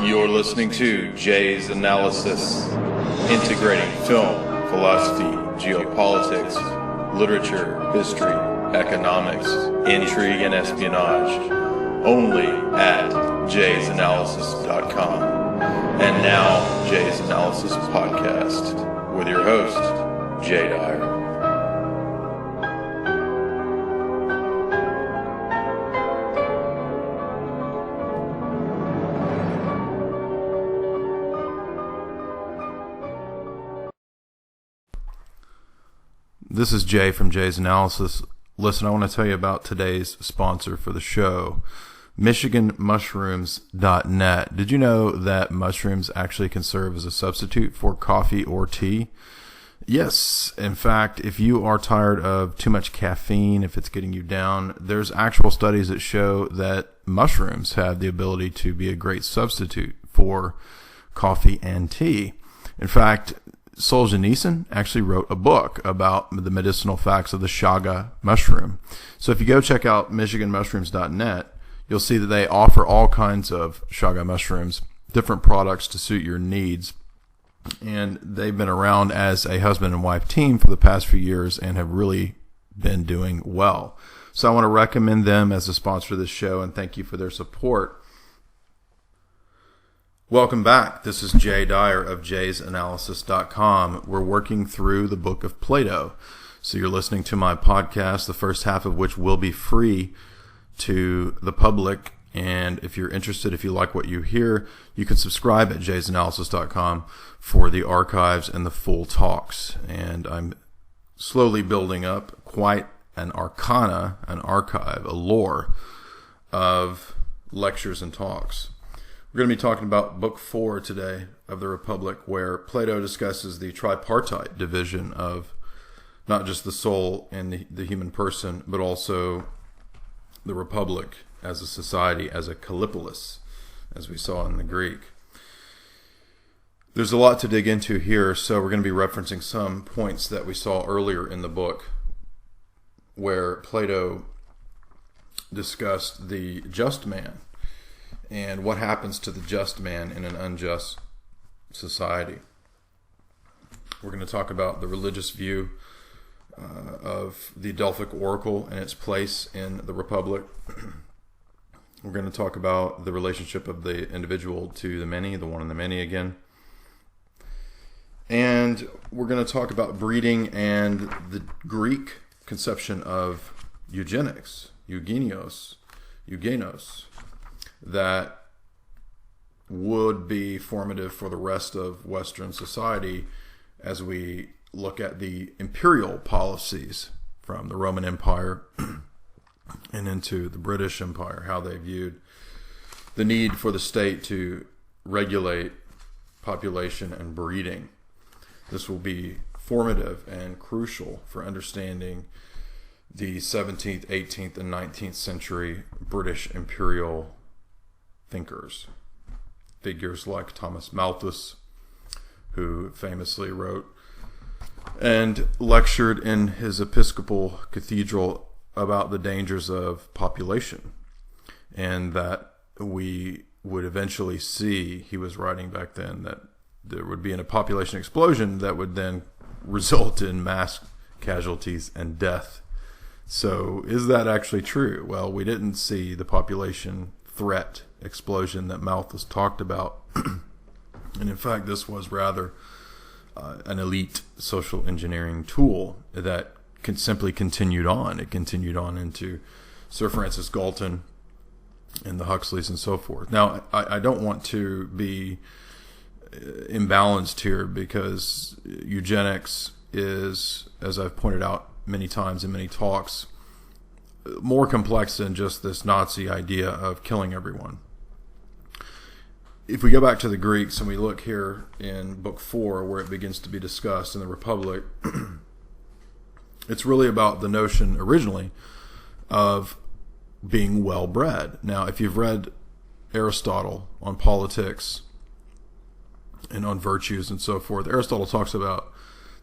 You're listening to Jay's Analysis, integrating film, philosophy, geopolitics, literature, history, economics, intrigue, and espionage, only at jaysanalysis.com. And now, Jay's Analysis Podcast, with your host, Jay Dyer. This is Jay from Jay's Analysis. Listen, I want to tell you about today's sponsor for the show, MichiganMushrooms.net. Did you know that mushrooms actually can serve as a substitute for coffee or tea? Yes. In fact, if you are tired of too much caffeine, if it's getting you down, there's actual studies that show that mushrooms have the ability to be a great substitute for coffee and tea. In fact, Solzhenitsyn actually wrote a book about the medicinal facts of the chaga mushroom. So if you go check out MichiganMushrooms.net, you'll see that they offer all kinds of chaga mushrooms, different products to suit your needs. And they've been around as a husband and wife team for the past few years and have really been doing well. So I want to recommend them as a sponsor of this show and thank you for their support. Welcome back. This is Jay Dyer of jaysanalysis.com. We're working through the book of Plato. So you're listening to my podcast, the first half of which will be free to the public. And if you're interested, if you like what you hear, you can subscribe at jaysanalysis.com for the archives and the full talks. And I'm slowly building up quite an arcana, an archive, a lore of lectures and talks. We're going to be talking about Book 4 today of the Republic, where Plato discusses the tripartite division of not just the soul and the human person, but also the Republic as a society, as a kallipolis, as we saw in the Greek. There's a lot to dig into here, so we're going to be referencing some points that we saw earlier in the book, where Plato discussed the just man, and what happens to the just man in an unjust society. We're going to talk about the religious view of the Delphic oracle and its place in the Republic. We're going to talk about the relationship of the individual to the many, the one and the many again. And we're going to talk about breeding and the Greek conception of eugenics, eugenos, that would be formative for the rest of Western society as we look at the imperial policies from the Roman Empire and into the British Empire, how they viewed the need for the state to regulate population and breeding. This will be formative and crucial for understanding the 17th, 18th, and 19th century British imperial thinkers, figures like Thomas Malthus, who famously wrote and lectured in his Episcopal cathedral about the dangers of population, and that we would eventually see, he was writing back then, that there would be a population explosion that would then result in mass casualties and death. So is that actually true? Well, we didn't see the population threat explosion that Malthus talked about. And in fact, this was rather an elite social engineering tool that simply continued on. It continued on into Sir Francis Galton and the Huxleys and so forth. Now, I don't want to be imbalanced here, because eugenics is, as I've pointed out many times in many talks, more complex than just this Nazi idea of killing everyone. If we go back to the Greeks and we look here in Book 4, where it begins to be discussed in the Republic, it's really about the notion originally of being well-bred. Now, if you've read Aristotle on politics and on virtues and so forth, Aristotle talks about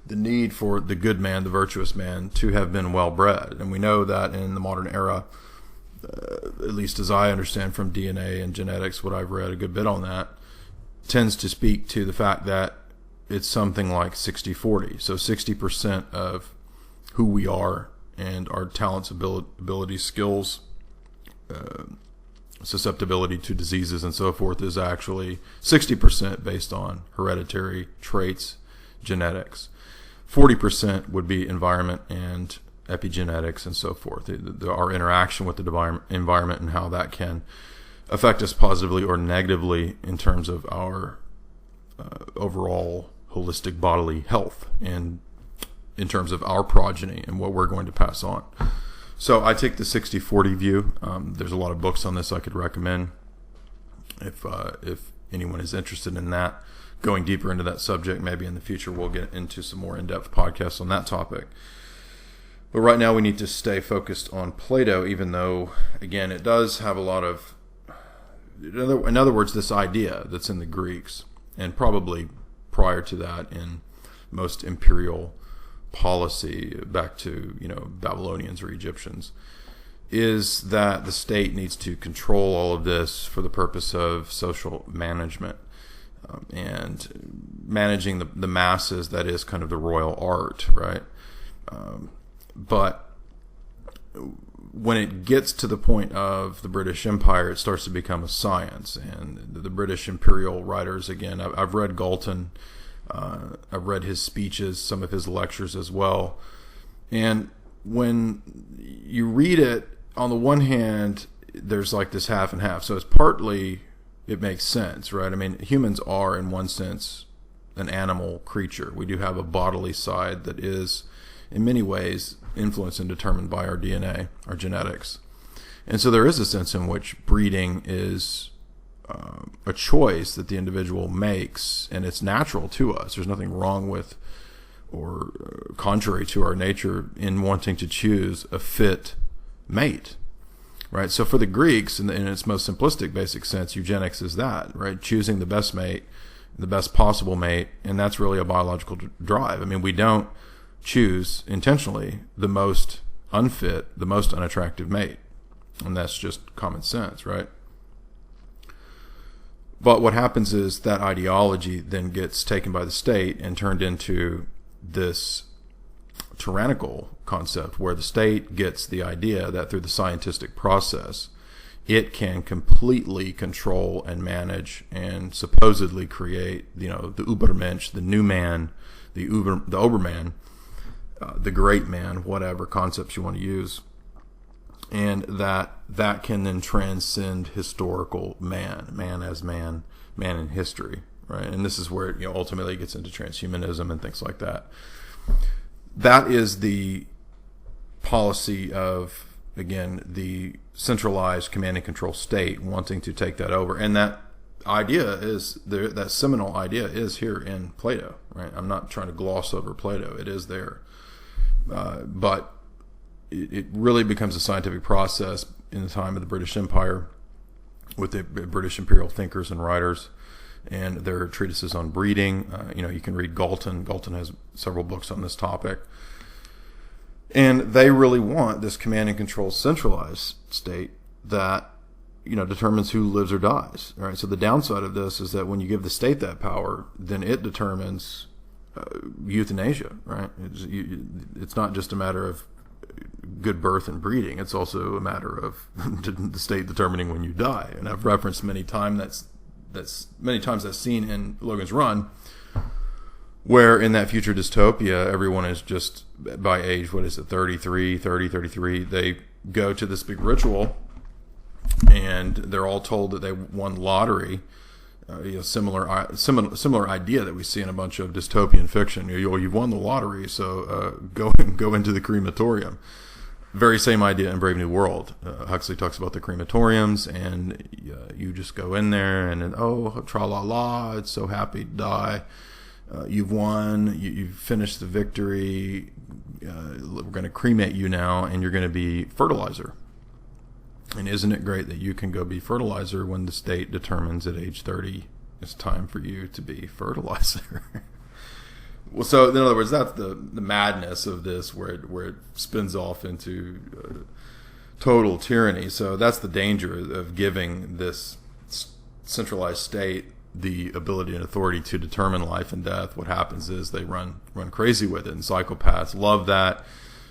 the need for the good man, the virtuous man, to have been well-bred. And we know that in the modern era, at least as I understand from DNA and genetics, what I've read a good bit on that, tends to speak to the fact that it's something like 60-40. So 60% of who we are and our talents, abilities, skills, susceptibility to diseases and so forth is actually 60% based on hereditary traits, genetics. 40% would be environment and epigenetics and so forth. Our interaction with the environment and how that can affect us positively or negatively in terms of our overall holistic bodily health and in terms of our progeny and what we're going to pass on. So I take the 60-40 view. There's a lot of books on this I could recommend if anyone is interested in that. Going deeper into that subject, maybe in the future we'll get into some more in-depth podcasts on that topic. But right now we need to stay focused on Plato, even though, again, it does have a lot of, in other words, this idea that's in the Greeks, and probably prior to that in most imperial policy back to Babylonians or Egyptians, is that the state needs to control all of this for the purpose of social management and managing the masses. That is kind of the royal art, right? But when it gets to the point of the British Empire, it starts to become a science. And the British imperial writers, again, I've read Galton. I've read his speeches, some of his lectures as well. And when you read it, on the one hand, there's like this half and half. So it's partly, it makes sense, right? I mean, humans are, in one sense, an animal creature. We do have a bodily side that is, in many ways, influenced and determined by our DNA, our genetics. And so there is a sense in which breeding is a choice that the individual makes, and it's natural to us. There's nothing wrong with or contrary to our nature in wanting to choose a fit mate, right? So for the Greeks, in its most simplistic, basic sense, eugenics is that, right? Choosing the best mate, the best possible mate, and that's really a biological drive. I mean, we don't choose intentionally the most unfit, the most unattractive mate, and that's just common sense, right? But what happens is that ideology then gets taken by the state and turned into this tyrannical concept where the state gets the idea that through the scientific process, it can completely control and manage and supposedly create, the Übermensch, the new man, the Oberman, the great man, whatever concepts you want to use. And that can then transcend historical man as man in history, right? And this is where it ultimately gets into transhumanism and things like that. That is the policy of, again, the centralized command and control state wanting to take that over. And that idea is there, that seminal idea is here in Plato, right? I'm not trying to gloss over Plato. It is there. But it really becomes a scientific process in the time of the British Empire with the British imperial thinkers and writers and their treatises on breeding. You can read Galton. Galton has several books on this topic. And they really want this command and control centralized state that, determines who lives or dies. Right? So the downside of this is that when you give the state that power, then it determines euthanasia, right? It's not just a matter of good birth and breeding. It's also a matter of the state determining when you die. And I've referenced many times that's seen in Logan's Run, where in that future dystopia, everyone is just by age, 33, they go to this big ritual and they're all told that they won lottery. Similar idea that we see in a bunch of dystopian fiction. You've won the lottery, so go into the crematorium. Very same idea in Brave New World. Huxley talks about the crematoriums, and you just go in there, and then, tra-la-la, it's so happy to die. You've won. You've finished the victory. We're going to cremate you now, and you're going to be fertilizer. And isn't it great that you can go be fertilizer when the state determines at age 30 it's time for you to be fertilizer? Well, so in other words, that's the madness of this, where it spins off into total tyranny. So that's the danger of giving this centralized state the ability and authority to determine life and death, what happens is they run crazy with it. And psychopaths love that.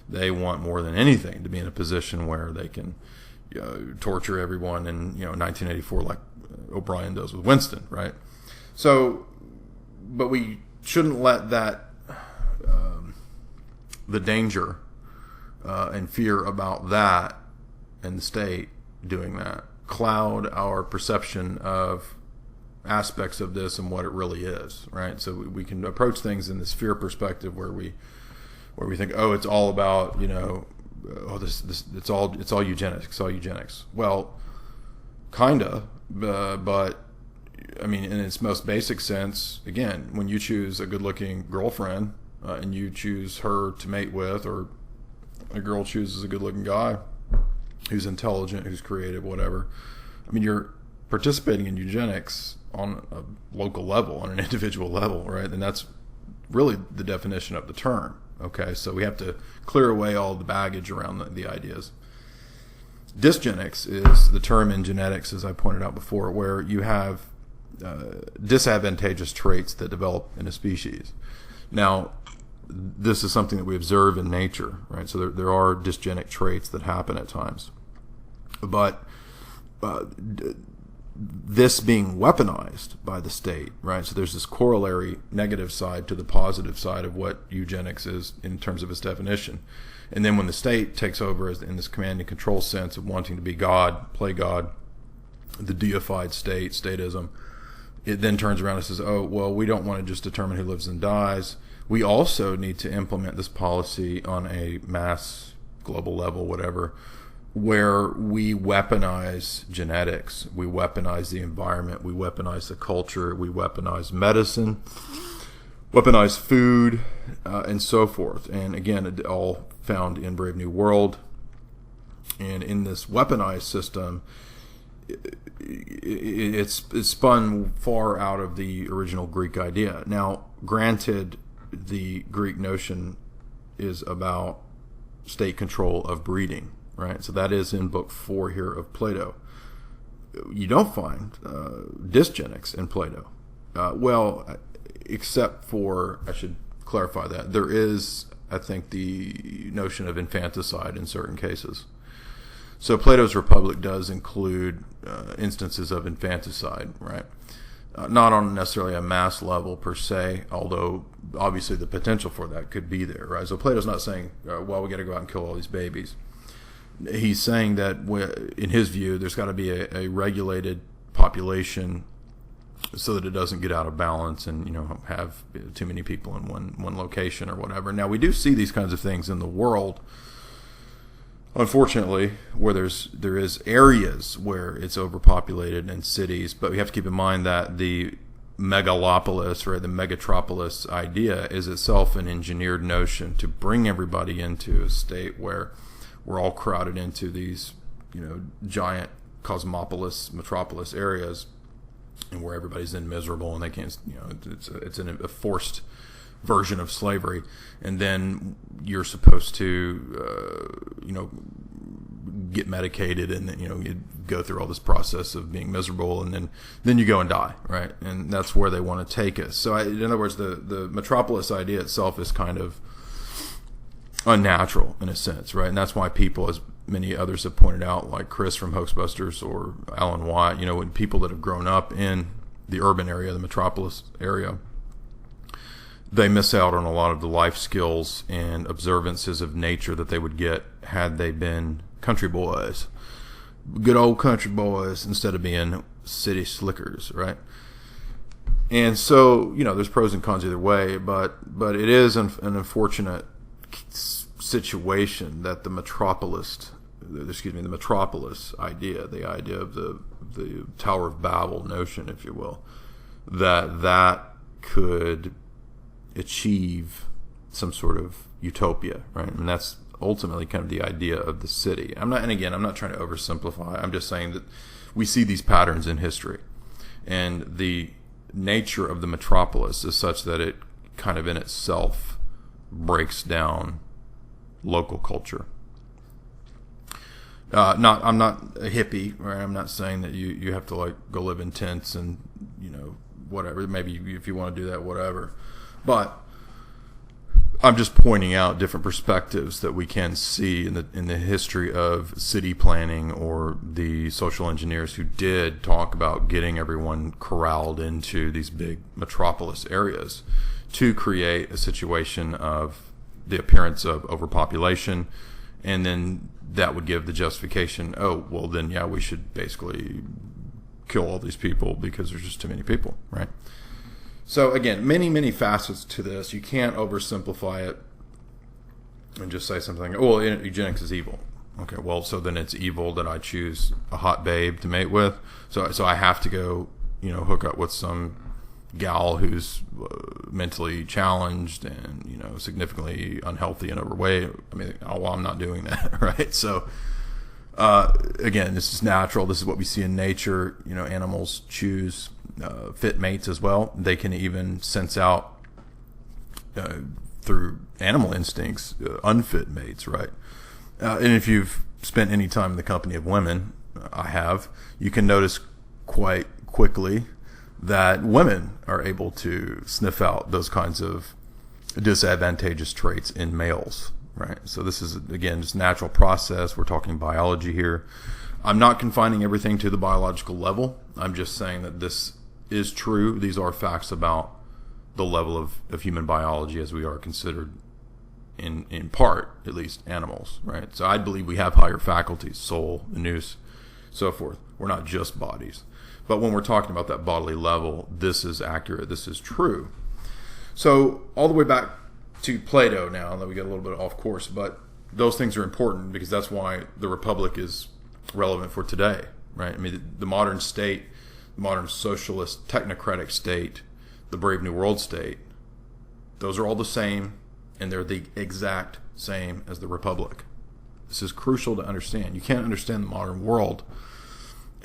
They want more than anything to be in a position where they can torture everyone in 1984, like O'Brien does with Winston, right? So, but we shouldn't let that the danger and fear about that and the state doing that cloud our perception of aspects of this and what it really is, right? So we can approach things in this fear perspective where we think, oh, it's all about this it's all eugenics. Well, kinda, but I mean, in its most basic sense, again, when you choose a good-looking girlfriend and you choose her to mate with, or a girl chooses a good-looking guy who's intelligent, who's creative, whatever, I mean, you're participating in eugenics on a local level, on an individual level, right? And that's really the definition of the term. Okay, so we have to clear away all the baggage around the ideas. Dysgenics is the term in genetics, as I pointed out before, where you have disadvantageous traits that develop in a species. Now, this is something that we observe in nature, right? So there are dysgenic traits that happen at times. But this being weaponized by the state, right? So there's this corollary negative side to the positive side of what eugenics is in terms of its definition. And then when the state takes over in this command and control sense of wanting to be God, play God, the deified state, statism, it then turns around and says, oh, well, we don't want to just determine who lives and dies. We also need to implement this policy on a mass, global level, whatever, where we weaponize genetics, we weaponize the environment, we weaponize the culture, we weaponize medicine, weaponize food, and so forth. And again, it all found in Brave New World. And in this weaponized system, it's spun far out of the original Greek idea. Now, granted, the Greek notion is about state control of breeding, right? So that is in book 4 here of Plato. You don't find dysgenics in Plato. Well, except for, I should clarify that, there is, I think, the notion of infanticide in certain cases. So Plato's Republic does include instances of infanticide, right? Not on necessarily a mass level per se, although obviously the potential for that could be there, right? So Plato's not saying, well, we got to go out and kill all these babies. He's saying that, in his view, there's got to be a regulated population so that it doesn't get out of balance and have too many people in one location or whatever. Now, we do see these kinds of things in the world, unfortunately, where there is areas where it's overpopulated in cities, but we have to keep in mind that the megalopolis, or the megatropolis idea is itself an engineered notion to bring everybody into a state where we're all crowded into these, giant cosmopolis, metropolis areas, and where everybody's then miserable and they can't, it's a forced version of slavery. And then you're supposed to, get medicated and, you go through all this process of being miserable, and then you go and die, right? And that's where they want to take us. So in other words, the metropolis idea itself is kind of unnatural in a sense, right? And that's why people, as many others have pointed out, like Chris from Hoaxbusters or Alan Watt, when people that have grown up in the urban area, the metropolis area, they miss out on a lot of the life skills and observances of nature that they would get had they been country boys, good old country boys, instead of being city slickers, right? And so, there's pros and cons either way, but it is an unfortunate situation that the metropolis idea, the idea of the Tower of Babel notion, if you will, that could achieve some sort of utopia, right? And that's ultimately kind of the idea of the city. I'm not trying to oversimplify. I'm just saying that we see these patterns in history, and the nature of the metropolis is such that it kind of in itself breaks down local culture. I'm not a hippie, right? I'm not saying that you have to go live in tents and whatever. Maybe if you want to do that, whatever. But I'm just pointing out different perspectives that we can see in the history of city planning, or the social engineers who did talk about getting everyone corralled into these big metropolis areas to create a situation of the appearance of overpopulation, and then that would give the justification, oh, well then, yeah, we should basically kill all these people because there's just too many people, right? So again, many, many facets to this. You can't oversimplify it and just say something, well, eugenics is evil. Okay, well, so then it's evil that I choose a hot babe to mate with. So I have to go, hook up with some gal who's mentally challenged and, significantly unhealthy and overweight. I mean, I'm not doing that, right? So again, this is natural. This is what we see in nature. Animals choose fit mates as well. They can even sense out through animal instincts unfit mates, right? And if you've spent any time in the company of women, I have, you can notice quite quickly that women are able to sniff out those kinds of disadvantageous traits in males, right? So this is, again, just natural process. We're talking biology here. I'm not confining everything to the biological level. I'm just saying that this is true. These are facts about the level of human biology as we are considered, in part, at least, animals, right? So I believe we have higher faculties, soul, the nous, so forth. We're not just bodies. But when we're talking about that bodily level, this is accurate. This is true. So all the way back to Plato now, that we get a little bit off course, but those things are important because that's why the Republic is relevant for today, right? I mean, the modern state, the modern socialist technocratic state, the Brave New World state, those are all the same, and they're the exact same as the Republic. This is crucial to understand. You can't understand the modern world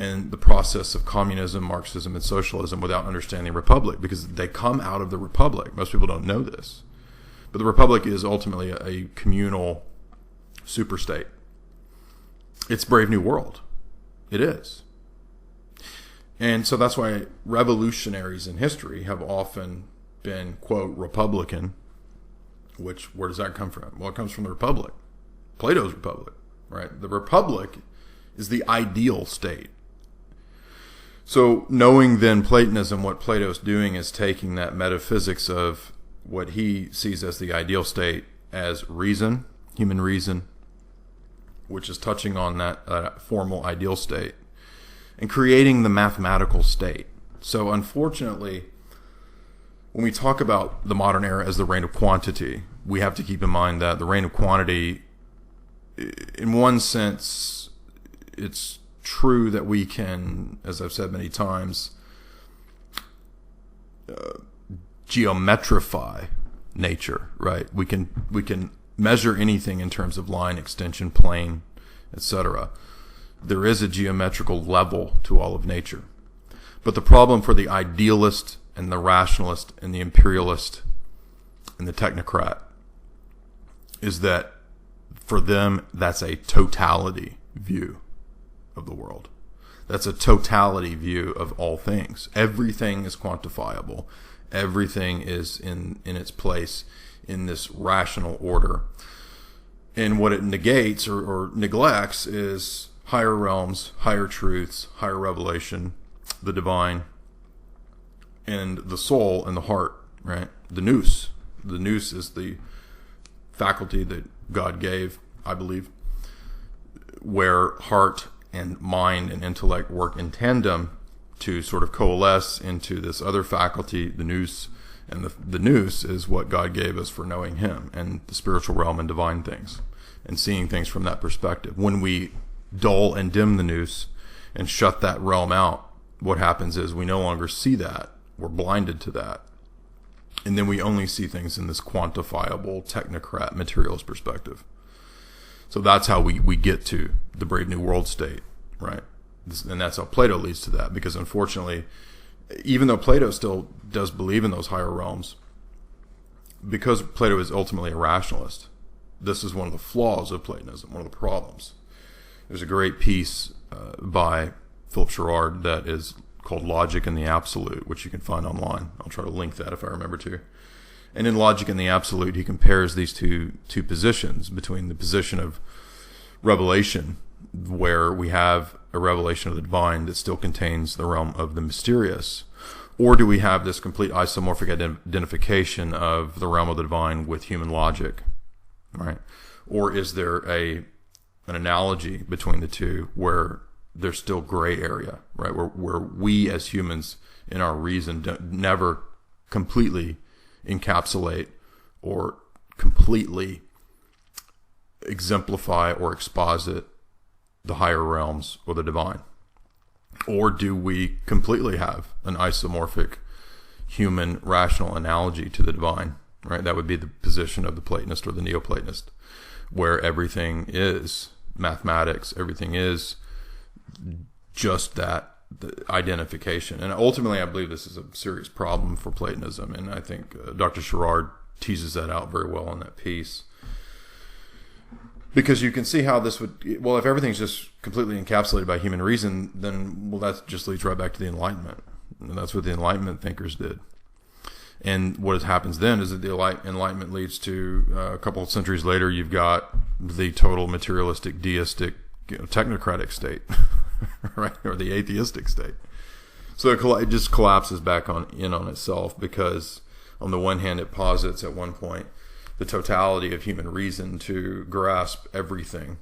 and the process of communism, Marxism, and socialism without understanding Republic, because they come out of the Republic. Most people don't know this. But the Republic is ultimately a communal superstate. It's Brave New World. It is. And so that's why revolutionaries in history have often been, quote, Republican, which, where does that come from? Well, it comes from the Republic. Plato's Republic, right? The Republic is the ideal state. So knowing then Platonism, what Plato's doing is taking that metaphysics of what he sees as the ideal state as reason, human reason, which is touching on that formal ideal state, and creating the mathematical state. So unfortunately, when we talk about the modern era as the reign of quantity, we have to keep in mind that the reign of quantity, in one sense, it's true that we can, as I've said many times, geometrify nature, right? We can measure anything in terms of line, extension, plane, etc. There is a geometrical level to all of nature. But the problem for the idealist and the rationalist and the imperialist and the technocrat is that for them, that's a totality view of the world. That's a totality view of all things. Everything is quantifiable. Everything is in its place in this rational order. And what it negates or neglects is higher realms, higher truths, higher revelation, the divine, and the soul and the heart, right? The nous. The nous is the faculty that God gave, I believe, where heart and mind and intellect work in tandem to sort of coalesce into this other faculty, the nous. And the nous is what God gave us for knowing Him and the spiritual realm and divine things and seeing things from that perspective. When we dull and dim the nous and shut that realm out, what happens is we no longer see that. We're blinded to that. And then we only see things in this quantifiable technocrat materialist perspective. So that's how we get to the Brave New World state, right? And that's how Plato leads to that, because unfortunately, even though Plato still does believe in those higher realms, because Plato is ultimately a rationalist, this is one of the flaws of Platonism, one of the problems. There's a great piece by Philip Sherrard that is called Logic and the Absolute, which you can find online. I'll try to link that if I remember to. And in Logic and the Absolute, he compares these two positions, between the position of revelation, where we have a revelation of the divine that still contains the realm of the mysterious, or do we have this complete isomorphic identification of the realm of the divine with human logic, right? Or is there an analogy between the two where there's still gray area, right? Where we as humans in our reason never completely encapsulate or completely exemplify or exposit the higher realms or the divine? Or do we completely have an isomorphic human rational analogy to the divine, right? That would be the position of the Platonist or the Neoplatonist, where everything is mathematics, everything is just that, the identification. And ultimately, I believe this is a serious problem for Platonism, and I think Dr. Sherrard teases that out very well in that piece. Because you can see how this would, well, if everything's just completely encapsulated by human reason, then, well, that just leads right back to the Enlightenment. And that's what the Enlightenment thinkers did. And what happens then is that the Enlightenment leads to, a couple of centuries later, you've got the total materialistic, deistic, technocratic state, right? Or the atheistic state. So it just collapses back on itself, because on the one hand, it posits at one point the totality of human reason to grasp everything.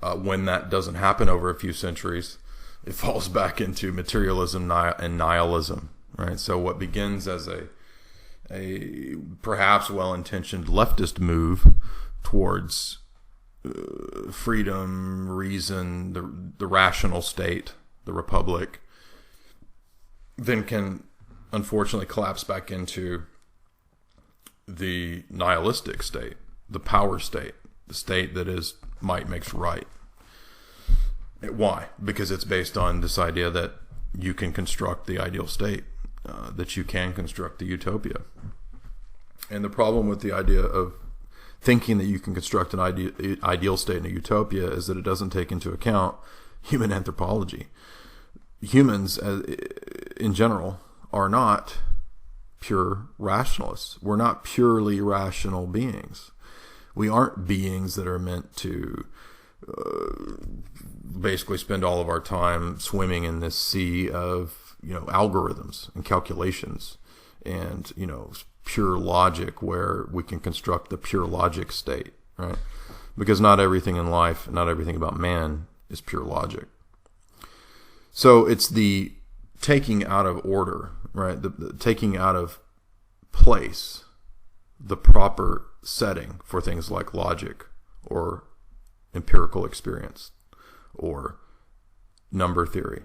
When that doesn't happen over a few centuries, it falls back into materialism and nihilism, right? So what begins as a perhaps well-intentioned leftist move towards freedom, reason, the rational state, the republic, then can unfortunately collapse back into the nihilistic state, the power state, the state that is might makes right. Why? Because it's based on this idea that you can construct the ideal state, that you can construct the utopia. And the problem with the idea of thinking that you can construct an ideal state in a utopia is that it doesn't take into account human anthropology. Humans, in general, are not pure rationalists. We're not purely rational beings. We aren't beings that are meant to basically spend all of our time swimming in this sea of algorithms and calculations and pure logic, where we can construct the pure logic state, right? Because not everything in life, not everything about man is pure logic. So it's the taking out of order, right? The taking out of place the proper setting for things like logic or empirical experience or number theory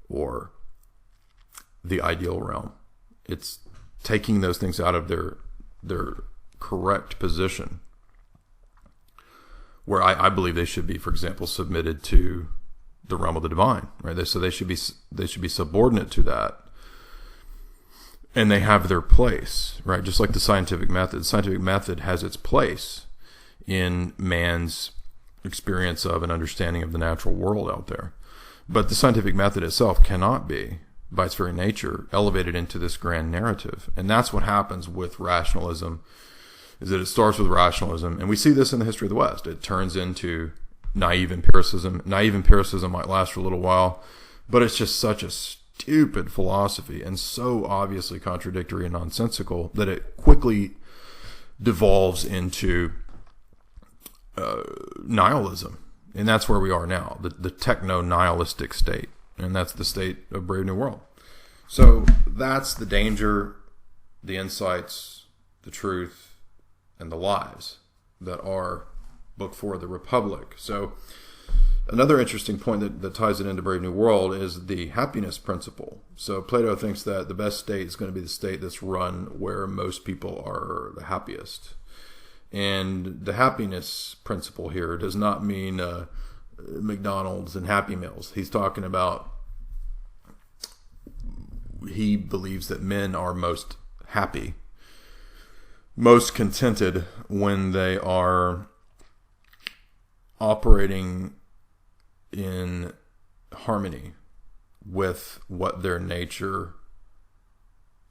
or the ideal realm. It's taking those things out of their correct position, where I believe they should be, for example, submitted to the realm of the divine, right? So they should be subordinate to that, and they have their place, right? Just like the scientific method. The scientific method has its place in man's experience of and understanding of the natural world out there. But the scientific method itself cannot be, by its very nature, elevated into this grand narrative. And that's what happens with rationalism, is that it starts with rationalism. And we see this in the history of the West. It turns into naive empiricism. Naive empiricism might last for a little while, but it's just such a stupid philosophy and so obviously contradictory and nonsensical that it quickly devolves into nihilism. And that's where we are now, the techno-nihilistic state. And that's the state of Brave New World. So that's the danger, the insights, the truth, and the lies that are Book 4 of the Republic. So another interesting point that ties it into Brave New World is the happiness principle. So Plato thinks that the best state is going to be the state that's run where most people are the happiest. And the happiness principle here does not mean McDonald's and Happy Meals. He's talking about, he believes that men are most happy, most contented when they are operating in harmony with what their nature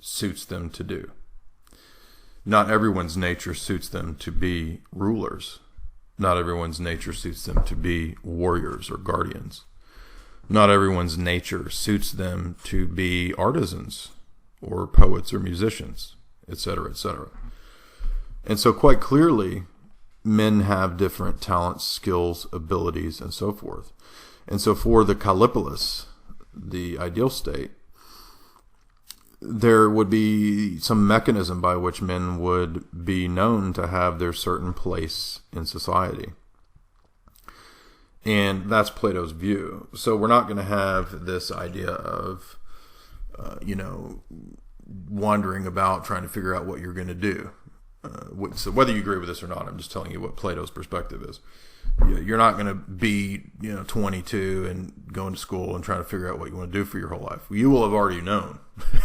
suits them to do. Not everyone's nature suits them to be rulers. Not everyone's nature suits them to be warriors or guardians. Not everyone's nature suits them to be artisans or poets or musicians, etc., etc. And so quite clearly, men have different talents, skills, abilities, and so forth. And so for the kallipolis, the ideal state, there would be some mechanism by which men would be known to have their certain place in society. And that's Plato's view. So we're not going to have this idea of, wandering about trying to figure out what you're going to do. So whether you agree with this or not, I'm just telling you what Plato's perspective is. You're not going to be, 22 and going to school and trying to figure out what you want to do for your whole life. You will have already known.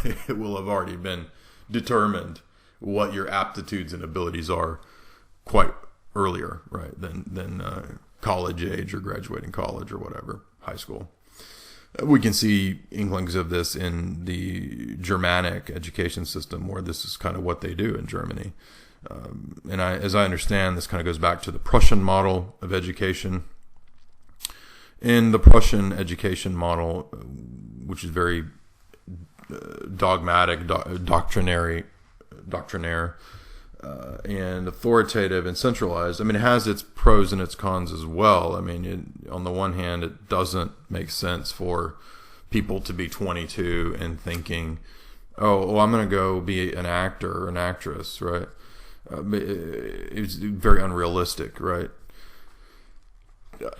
It will have already been determined what your aptitudes and abilities are quite earlier, right, than college age or graduating college or whatever, high school. We can see inklings of this in the Germanic education system, where this is kind of what they do in Germany. And as I understand, this kind of goes back to the Prussian model of education. In the Prussian education model, which is very dogmatic, doctrinaire, and authoritative and centralized. I mean, it has its pros and its cons as well. I mean, on the one hand, it doesn't make sense for people to be 22 and thinking, oh, I'm going to go be an actor or an actress, right? It's very unrealistic, right?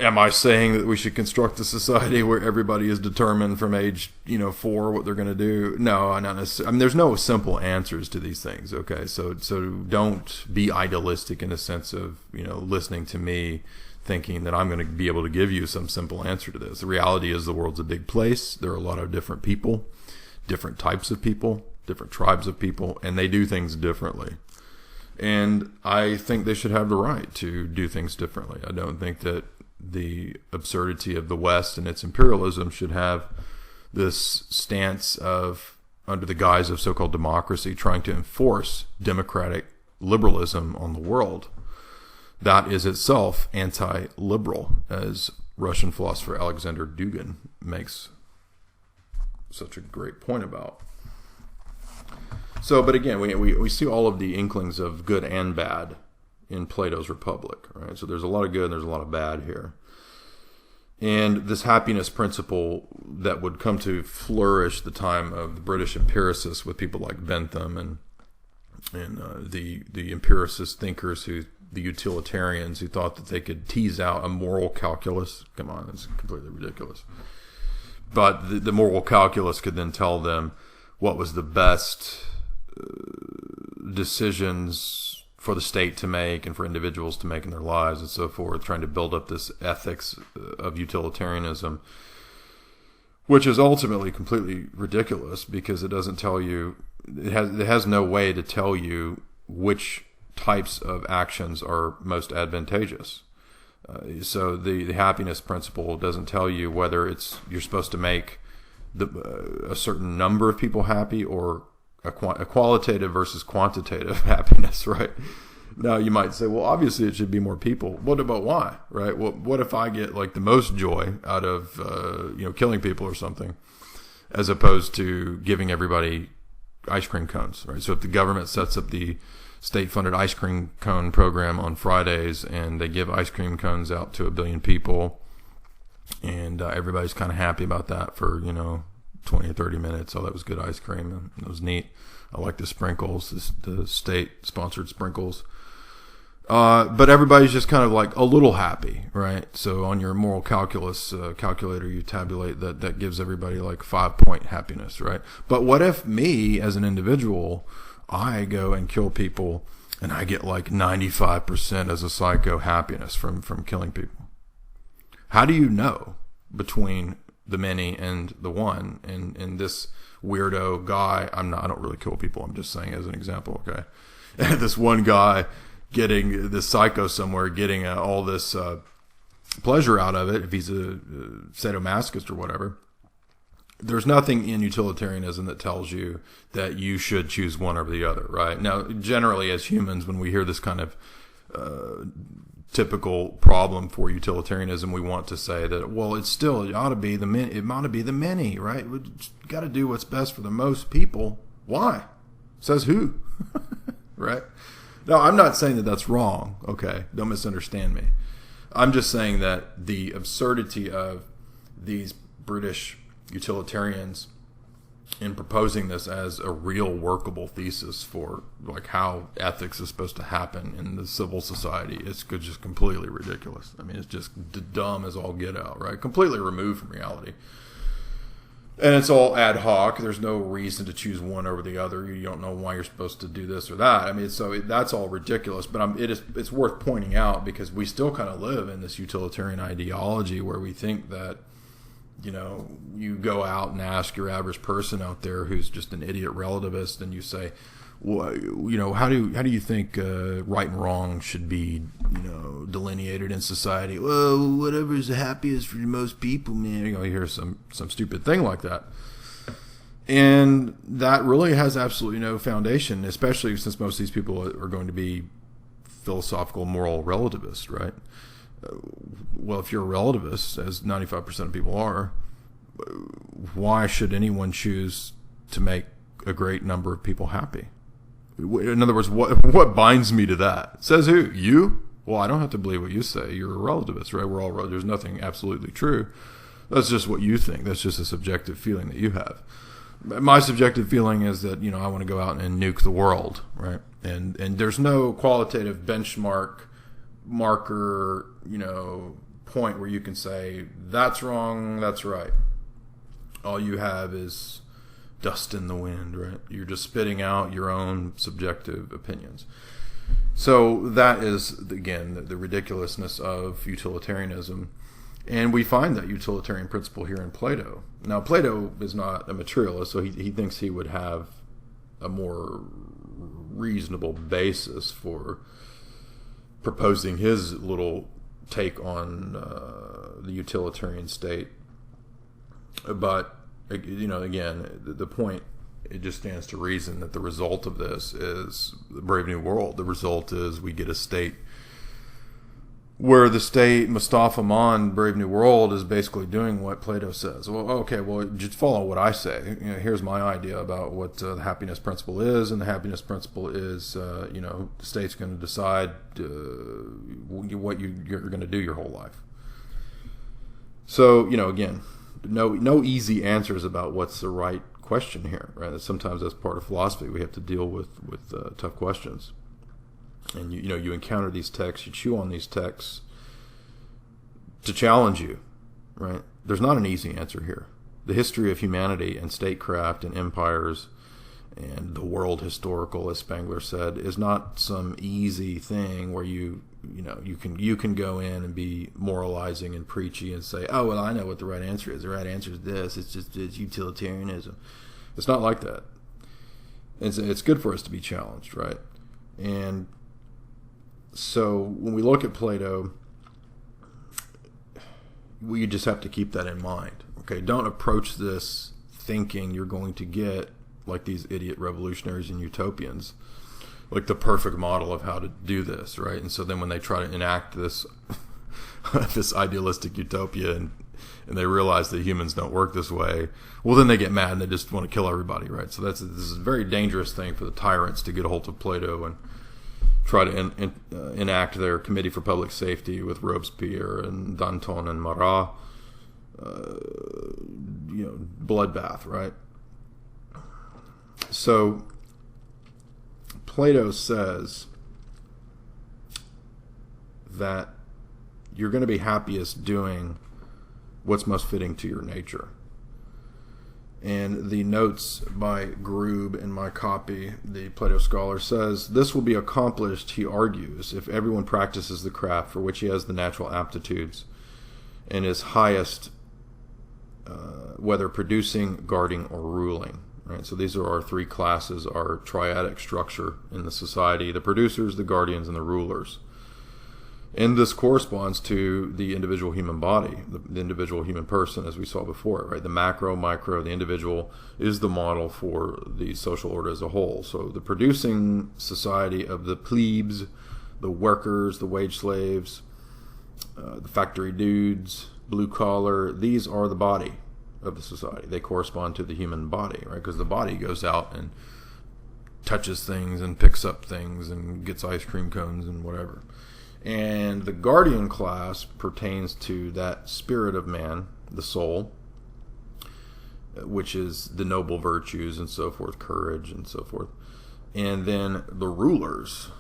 Am I saying that we should construct a society where everybody is determined from age, 4 what they're going to do? No, not necessarily. I mean, there's no simple answers to these things. Okay, so don't be idealistic in the sense of listening to me, thinking that I'm going to be able to give you some simple answer to this. The reality is the world's a big place. There are a lot of different people, different types of people, different tribes of people, and they do things differently. And I think they should have the right to do things differently. I don't think that the absurdity of the West and its imperialism should have this stance of, under the guise of so-called democracy, trying to enforce democratic liberalism on the world. That is itself anti-liberal, as Russian philosopher Alexander Dugin makes such a great point about. So, but again, we see all of the inklings of good and bad in Plato's Republic, right? So there's a lot of good and there's a lot of bad here. And this happiness principle that would come to flourish the time of the British empiricists with people like Bentham and the empiricist thinkers, the utilitarians who thought that they could tease out a moral calculus. Come on, that's completely ridiculous. But the moral calculus could then tell them what was the best decisions for the state to make and for individuals to make in their lives and so forth, trying to build up this ethics of utilitarianism, which is ultimately completely ridiculous because it doesn't tell you, it has no way to tell you which types of actions are most advantageous. So the happiness principle doesn't tell you whether you're supposed to make a certain number of people happy or a qualitative versus quantitative happiness, right? Now you might say, well, obviously it should be more people. What about why, right? Well, what if I get like the most joy out of killing people or something, as opposed to giving everybody ice cream cones, right? So if the government sets up the state-funded ice cream cone program on Fridays and they give ice cream cones out to 1 billion people, and everybody's kind of happy about that for 20 or 30 minutes. Oh, that was good ice cream. It was neat. I like the sprinkles, the state-sponsored sprinkles. But everybody's just kind of like a little happy, right? So on your moral calculus calculator, you tabulate that gives everybody like 5-point happiness, right? But what if me as an individual, I go and kill people and I get like 95% as a psycho happiness from killing people? How do you know between the many and the one, and this weirdo guy? I don't really kill people. I'm just saying as an example, okay? This one guy getting this psycho somewhere, getting all this pleasure out of it, if he's a sadomasochist or whatever, there's nothing in utilitarianism that tells you that you should choose one over the other, right? Now, generally, as humans, when we hear this kind of typical problem for utilitarianism, we want to say that, well, it ought to be the many, right? We got to do what's best for the most people. Why? Says who? Right? No, I'm not saying that that's wrong. Okay, don't misunderstand me. I'm just saying that the absurdity of these British utilitarians in proposing this as a real workable thesis for like how ethics is supposed to happen in the civil society, it's just completely ridiculous. I mean, it's just dumb as all get out, right? Completely removed from reality. And it's all ad hoc. There's no reason to choose one over the other. You don't know why you're supposed to do this or that. I mean, that's all ridiculous. But it's worth pointing out because we still kind of live in this utilitarian ideology where we think that, you know, you go out and ask your average person out there who's just an idiot relativist, and you say, well, you know, how do you think right and wrong should be, you know, delineated in society? Well, whatever's the happiest for most people, man. You know, you hear some stupid thing like that, and that really has absolutely no foundation, especially since most of these people are going to be philosophical, moral relativists, right? Well, if you're a relativist, as 95% of people are, why should anyone choose to make a great number of people happy? In other words, what binds me to that? Says who? You? Well, I don't have to believe what you say. You're a relativist, right? We're all there's nothing absolutely true. That's just what you think. That's just a subjective feeling that you have. My subjective feeling is that, you know, I want to go out and nuke the world, right? And there's no qualitative marker, you know, point where you can say that's wrong, that's right. All you have is dust in the wind, right? You're just spitting out your own subjective opinions. So that is, again, the ridiculousness of utilitarianism. And we find that utilitarian principle here in Plato. Now, Plato is not a materialist, so he thinks he would have a more reasonable basis for proposing his little take on the utilitarian state. But, you know, again, the point, it just stands to reason that the result of this is the Brave New World. The result is we get a state where the state, Mustafa Mon, Brave New World, is basically doing what Plato says. Well, okay, well, just follow what I say. You know, here's my idea about what the happiness principle is, and the happiness principle is, you know, the state's going to decide what you're going to do your whole life. So, you know, again, no easy answers about what's the right question here, right? Sometimes that's part of philosophy. We have to deal with tough questions. And you encounter these texts, you chew on these texts to challenge you, right? There's not an easy answer here. The history of humanity and statecraft and empires and the world historical, as Spengler said, is not some easy thing where you can go in and be moralizing and preachy and say, oh, well, I know what the right answer is. The right answer is this. It's utilitarianism. It's not like that. It's good for us to be challenged, right? And so when we look at Plato, we just have to keep that in mind. Okay, don't approach this thinking you're going to get like these idiot revolutionaries and utopians, like the perfect model of how to do this, right? And so then when they try to enact this this idealistic utopia and they realize that humans don't work this way, well, then they get mad and they just want to kill everybody, right? So this is a very dangerous thing for the tyrants to get a hold of Plato and try to enact their Committee for Public Safety with Robespierre and Danton and Marat, bloodbath, right? So Plato says that you're going to be happiest doing what's most fitting to your nature. And the notes by Grube in my copy, the Plato scholar, says, this will be accomplished, he argues, if everyone practices the craft for which he has the natural aptitudes and is highest, whether producing, guarding, or ruling. Right? So these are our three classes, our triadic structure in the society, the producers, the guardians, and the rulers. And this corresponds to the individual human body, the individual human person, as we saw before, right? The macro, micro, the individual is the model for the social order as a whole. So the producing society of the plebes, the workers, the wage slaves, the factory dudes, blue collar, these are the body of the society. They correspond to the human body, right? Because the body goes out and touches things and picks up things and gets ice cream cones and whatever. And the guardian class pertains to that spirit of man, the soul, which is the noble virtues and so forth, courage and so forth. And then the rulers,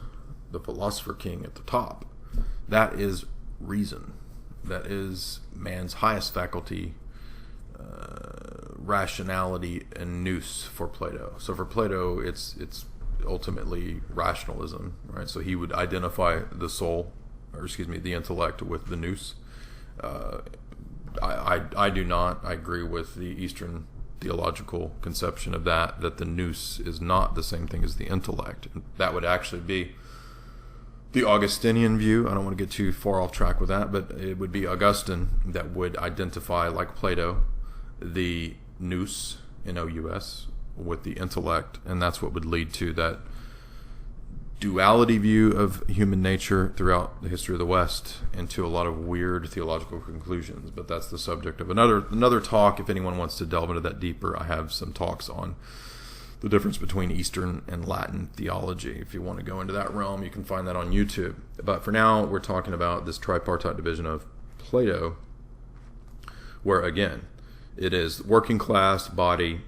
the philosopher king at the top, that is reason. That is man's highest faculty, rationality and nous for Plato. So for Plato, it's ultimately rationalism, right? So he would identify the soul, or the intellect with the nous. I do not. I agree with the Eastern theological conception of that the nous is not the same thing as the intellect. That would actually be the Augustinian view. I don't want to get too far off track with that, but it would be Augustine that would identify, like Plato, the nous, N-O-U-S, with the intellect, and that's what would lead to that duality view of human nature throughout the history of the West, and to a lot of weird theological conclusions. But that's the subject of another talk. If anyone wants to delve into that deeper, I have some talks on the difference between Eastern and Latin theology. If you want to go into that realm, you can find that on YouTube. But for now, we're talking about this tripartite division of Plato, where again, it is working class, body,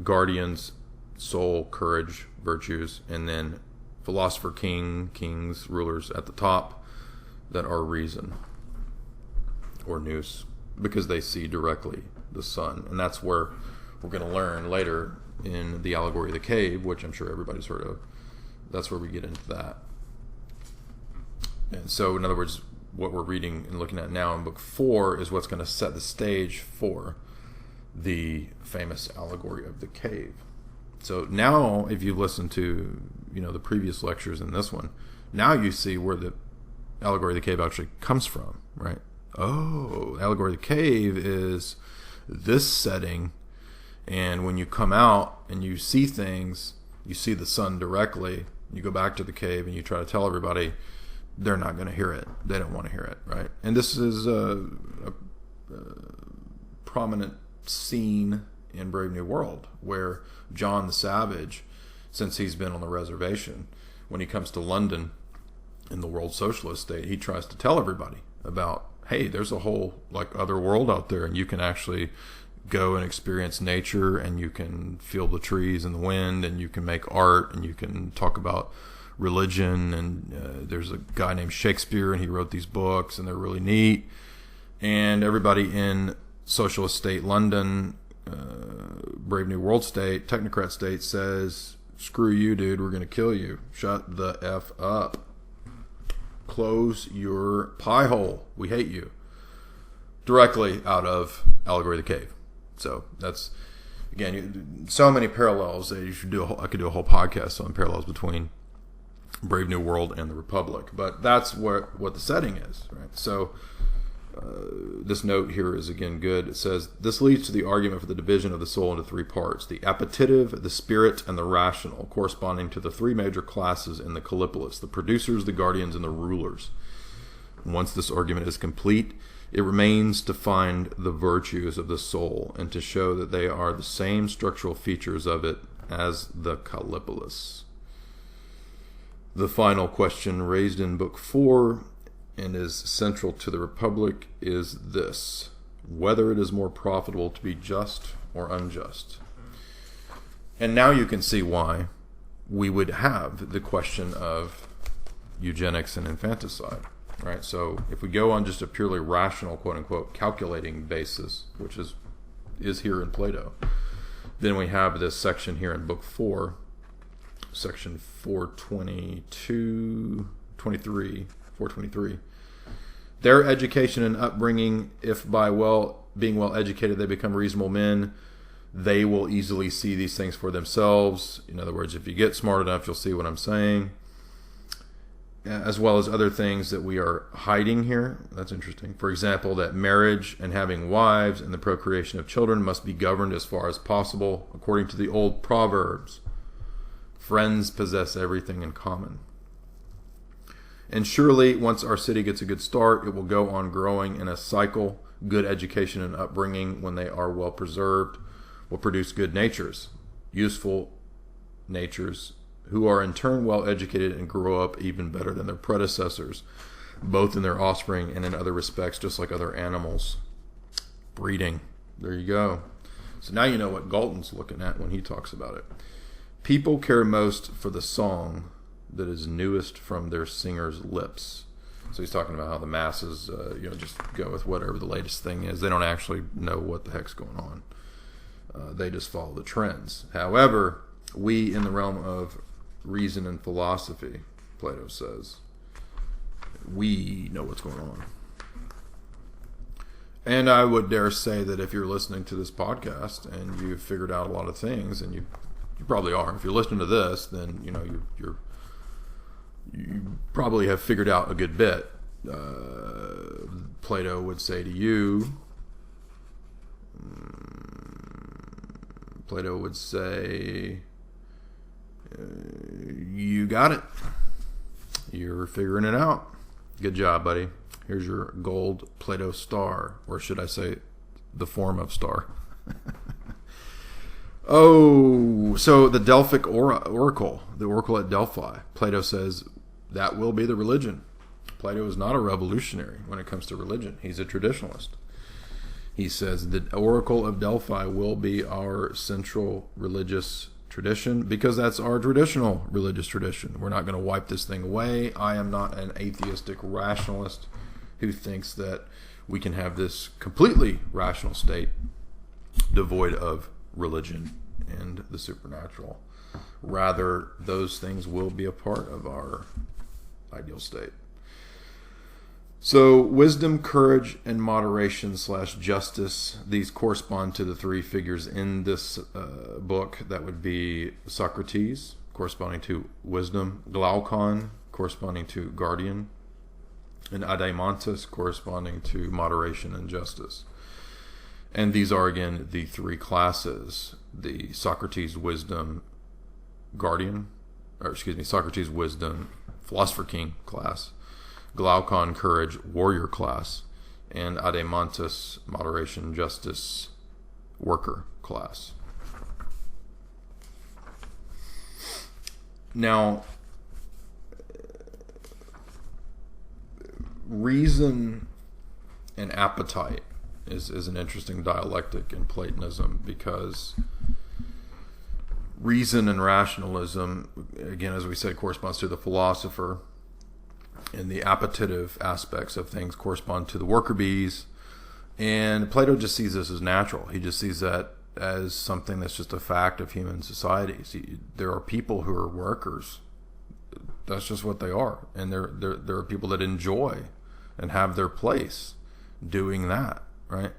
guardians, soul, courage, virtues, and then philosopher kings, rulers at the top that are reason or nous, because they see directly the sun. And that's where we're going to learn later in the allegory of the cave, which I'm sure everybody's heard of. That's where we get into that. And so, in other words, what we're reading and looking at now in book 4 is what's going to set the stage for the famous allegory of the cave. So now, if you listen to the previous lectures in this one, now you see where the allegory of the cave actually comes from, right? Oh, the allegory of the cave is this setting, and when you come out and you see things, you see the sun directly, you go back to the cave and you try to tell everybody, they're not going to hear it. They don't want to hear it, right? And this is a prominent scene in Brave New World, where John the Savage, since he's been on the reservation, when he comes to London in the World Socialist State, he tries to tell everybody about, hey, there's a whole other world out there, and you can actually go and experience nature, and you can feel the trees and the wind, and you can make art, and you can talk about religion, and there's a guy named Shakespeare, and he wrote these books, and they're really neat. And everybody in Socialist State London, Brave New World State, Technocrat State, says, screw you, dude, we're going to kill you. Shut the F up. Close your pie hole. We hate you. Directly out of Allegory of the Cave. So that's, again, so many parallels that I could do a whole podcast on parallels between Brave New World and the Republic. But that's what the setting is, right? So this note here is again good. It says, this leads to the argument for the division of the soul into 3 parts: the appetitive, the spirit, and the rational, corresponding to the 3 major classes in the kallipolis: the producers, the guardians, and the rulers. Once this argument is complete, it remains to find the virtues of the soul and to show that they are the same structural features of it as the kallipolis. The final question raised in book 4 and is central to the Republic is this: whether it is more profitable to be just or unjust. And now you can see why we would have the question of eugenics and infanticide, right? So if we go on just a purely rational, quote-unquote, calculating basis, which is here in Plato, then we have this section here in book 4, section 423. Their education and upbringing, if by being well educated they become reasonable men, they will easily see these things for themselves. In other words, if you get smart enough, you'll see what I'm saying. as well as other things that we are hiding here. That's interesting. For example, that marriage and having wives and the procreation of children must be governed as far as possible according to the old proverbs. Friends possess everything in common. And surely, once our city gets a good start, it will go on growing in a cycle. Good education and upbringing, when they are well preserved, will produce good natures, useful natures, who are in turn well educated and grow up even better than their predecessors, both in their offspring and in other respects, just like other animals. Breeding. There you go. So now you know what Galton's looking at when he talks about it. People care most for the song that is newest from their singer's lips. So he's talking about how the masses, just go with whatever the latest thing is. They don't actually know what the heck's going on. They just follow the trends. However, we in the realm of reason and philosophy, Plato says, we know what's going on. And I would dare say that if you're listening to this podcast and you've figured out a lot of things, and you probably are. If you're listening to this, then you probably have figured out a good bit. Plato would say to you, you got it. You're figuring it out. Good job, buddy. Here's your gold Plato star, or should I say the form of star. Oh, so the Delphic oracle, the oracle at Delphi, Plato says that will be the religion. Plato is not a revolutionary when it comes to religion. He's a traditionalist. He says the oracle of Delphi will be our central religious tradition because that's our traditional religious tradition. We're not going to wipe this thing away. I am not an atheistic rationalist who thinks that we can have this completely rational state devoid of religion and the supernatural. Rather, those things will be a part of our ideal state. So, wisdom, courage, and moderation / justice, these correspond to the three figures in this book. That would be Socrates, corresponding to wisdom, Glaucon, corresponding to guardian, and Adeimantus, corresponding to moderation and justice. And these are, again, the three classes. The Socrates wisdom Socrates wisdom philosopher king class, Glaucon courage warrior class, and Adeimantus moderation justice worker class. Now, reason and appetite is an interesting dialectic in Platonism, because reason and rationalism, again, as we said, corresponds to the philosopher, and the appetitive aspects of things correspond to the worker bees. And Plato just sees this as natural. He just sees that as something that's just a fact of human societies. There are people who are workers. That's just what they are. And there are people that enjoy and have their place doing that, right?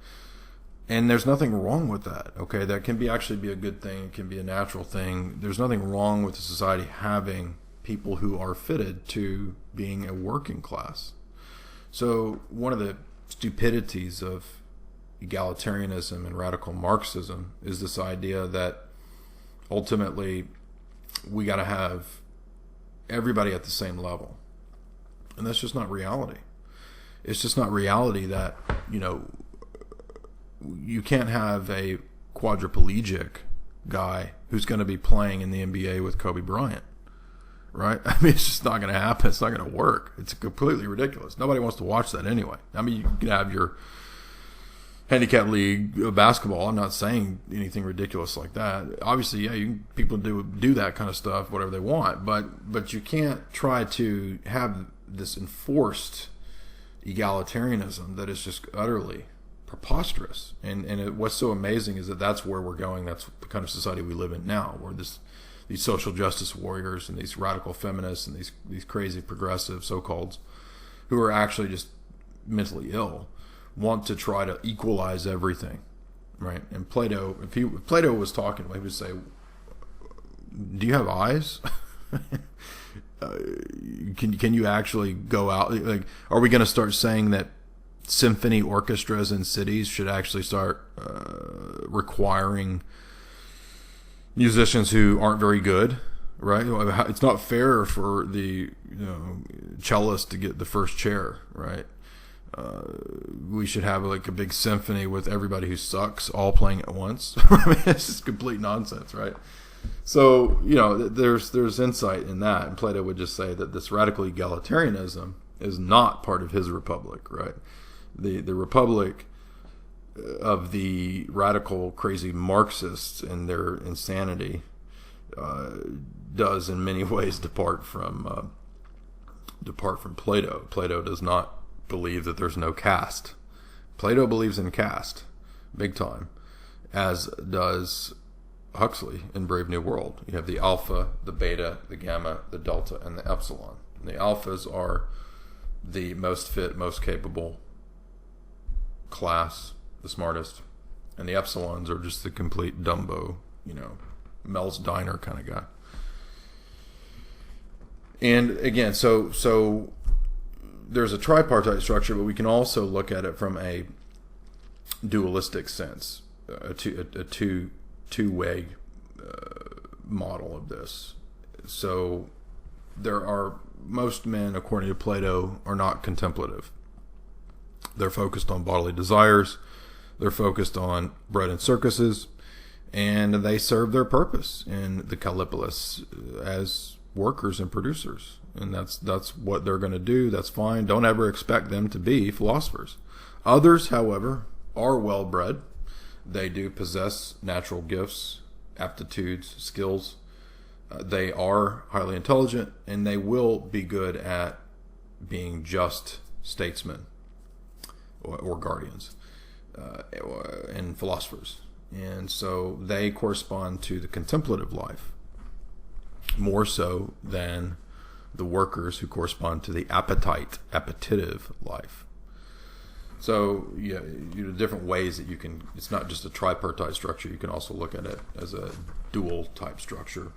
And there's nothing wrong with that, okay? That can actually be a good thing. It can be a natural thing. There's nothing wrong with the society having people who are fitted to being a working class. So one of the stupidities of egalitarianism and radical Marxism is this idea that ultimately we got to have everybody at the same level. And that's just not reality. It's just not reality that, you can't have a quadriplegic guy who's going to be playing in the NBA with Kobe Bryant, right? I mean, it's just not going to happen. It's not going to work. It's completely ridiculous. Nobody wants to watch that anyway. I mean, you can have your handicap league of basketball. I'm not saying anything ridiculous like that. Obviously, yeah, people do that kind of stuff, whatever they want, but you can't try to have this enforced egalitarianism that is just utterly preposterous. And what's so amazing is that that's where we're going. That's the kind of society we live in now, where these social justice warriors and these radical feminists and these crazy progressive so-called who are actually just mentally ill want to try to equalize everything, right? And Plato, if Plato was talking, he would say, "Do you have eyes?" can you actually go out? Like, are we going to start saying that symphony orchestras in cities should actually start requiring musicians who aren't very good? Right? It's not fair for the cellist to get the first chair, right? We should have like a big symphony with everybody who sucks all playing at once. I mean, it's just complete nonsense, right? So, there's insight in that. And Plato would just say that this radical egalitarianism is not part of his republic, right? The republic of the radical, crazy Marxists and their insanity does in many ways depart from Plato. Plato does not believe that there's no caste. Plato believes in caste, big time, as does Huxley in Brave New World. You have the alpha, the beta, the gamma, the delta, and the epsilon. And the alphas are the most fit, most capable class, the smartest, and the epsilons are just the complete Dumbo, Mel's Diner kind of guy. And again, so there's a tripartite structure, but we can also look at it from a dualistic sense, a two-way model of this. So most men, according to Plato, are not contemplative. They're focused on bodily desires. They're focused on bread and circuses, and they serve their purpose in the kallipolis as workers and producers. And that's what they're going to do. That's fine. Don't ever expect them to be philosophers. Others, however, are well-bred. They do possess natural gifts, aptitudes, skills. They are highly intelligent, and they will be good at being just statesmen or guardians and philosophers. And so they correspond to the contemplative life more so than the workers who correspond to the appetitive life. So different ways that you can, it's not just a tripartite structure, you can also look at it as a dual type structure.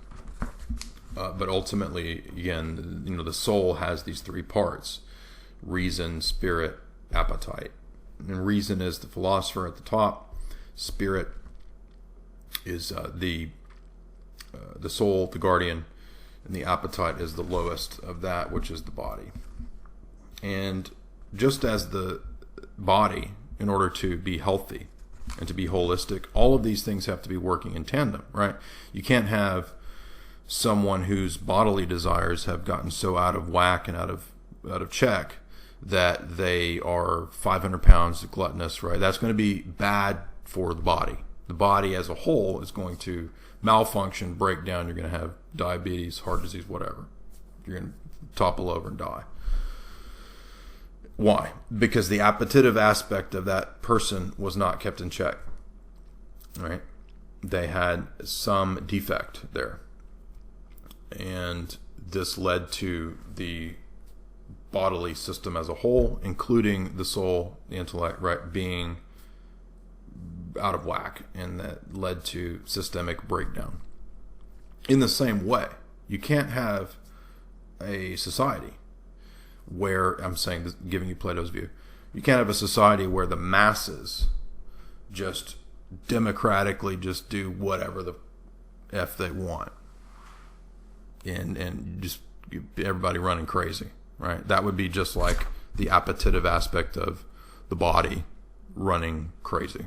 But ultimately, again, the soul has these three parts: reason, spirit, appetite. And reason is the philosopher at the top. Spirit is the soul, the guardian, and the appetite is the lowest of that, which is the body. And just as the body, in order to be healthy and to be holistic, all of these things have to be working in tandem, right? You can't have someone whose bodily desires have gotten so out of whack and out of check that they are 500 pounds gluttonous, right? That's going to be bad for the body. The body as a whole is going to malfunction, break down. You're going to have diabetes, heart disease, whatever. You're going to topple over and die. Why? Because the appetitive aspect of that person was not kept in check, right? They had some defect there. And this led to the bodily system as a whole, including the soul, the intellect, right, being out of whack, and that led to systemic breakdown. In the same way, you can't have a society where, I'm saying this, giving you Plato's view, you can't have a society where the masses just democratically just do whatever the F they want. And just everybody running crazy, right? That would be just like the appetitive aspect of the body running crazy.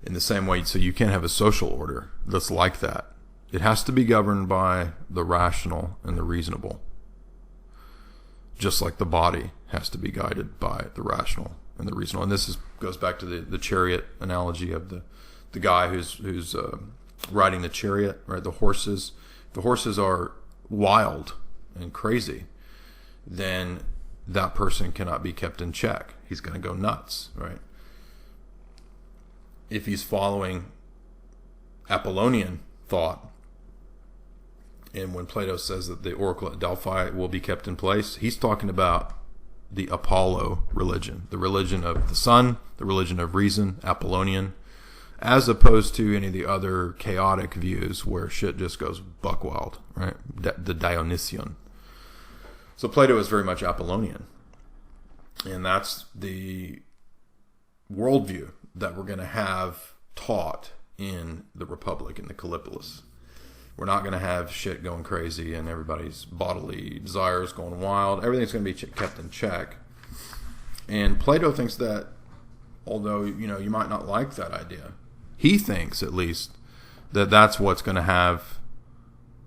In the same way, so you can't have a social order that's like that. It has to be governed by the rational and the reasonable. Just like the body has to be guided by the rational and the reasonable. And this goes back to the chariot analogy of the guy who's riding the chariot, right? The horses. If the horses are wild and crazy, then that person cannot be kept in check. He's going to go nuts, right? If he's following Apollonian thought, and when Plato says that the oracle at Delphi will be kept in place, he's talking about the Apollo religion, the religion of the sun, the religion of reason, Apollonian. as opposed to any of the other chaotic views where shit just goes buck wild, right? The Dionysian. So Plato is very much Apollonian. And that's the worldview that we're going to have taught in the Republic, in the Kallipolis. We're not going to have shit going crazy and everybody's bodily desires going wild. Everything's going to be kept in check. And Plato thinks that, although, you might not like that idea, he thinks, at least, that that's what's going to have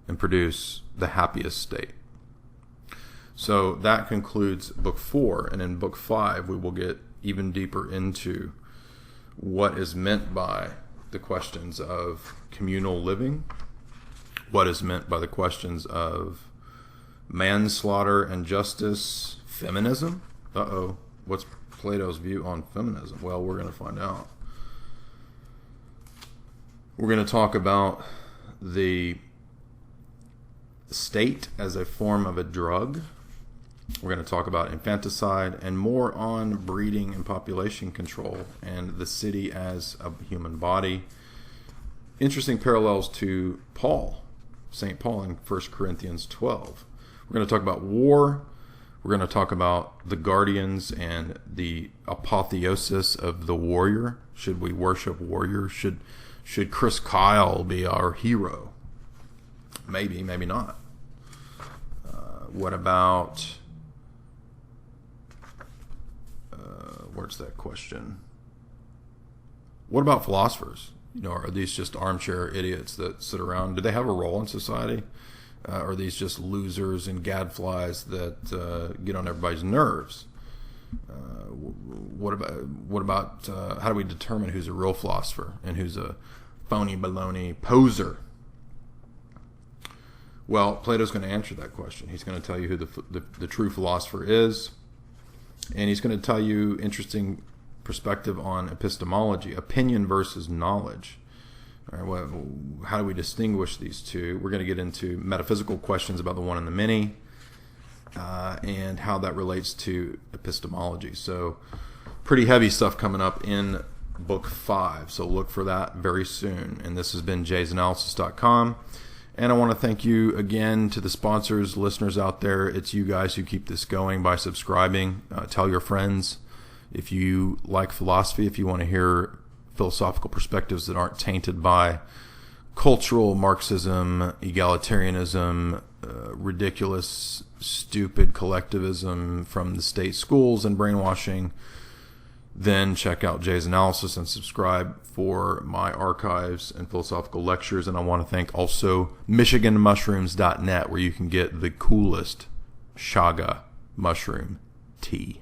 and produce the happiest state. So that concludes Book 4. And in Book 5, we will get even deeper into what is meant by the questions of communal living, what is meant by the questions of manslaughter and justice, feminism. What's Plato's view on feminism? Well, we're going to find out. We're going to talk about the state as a form of a drug. We're going to talk about infanticide and more on breeding and population control and the city as a human body. Interesting parallels to St. Paul in 1 Corinthians 12. We're going to talk about war. We're going to talk about the guardians and the apotheosis of the warrior. Should we worship warriors? Should Chris Kyle be our hero? Maybe, maybe not. What about... where's that question? What about philosophers? Are these just armchair idiots that sit around? Do they have a role in society? Are these just losers and gadflies that get on everybody's nerves? What about how do we determine who's a real philosopher and who's a phony baloney poser? Well, Plato's going to answer that question. He's going to tell you who the true philosopher is, and he's going to tell you interesting perspective on epistemology, opinion versus knowledge. All right, well, how do we distinguish these two? We're going to get into metaphysical questions about the one and the many, and how that relates to epistemology. So pretty heavy stuff coming up in Book 5. So look for that very soon. And this has been jaysanalysis.com. And I want to thank you again to the sponsors, listeners out there. It's you guys who keep this going by subscribing. Tell your friends. If you like philosophy, if you want to hear philosophical perspectives that aren't tainted by cultural Marxism, egalitarianism, ridiculous, stupid collectivism from the state schools and brainwashing, then check out Jay's Analysis and subscribe for my archives and philosophical lectures. And I want to thank also MichiganMushrooms.net, where you can get the coolest chaga mushroom tea.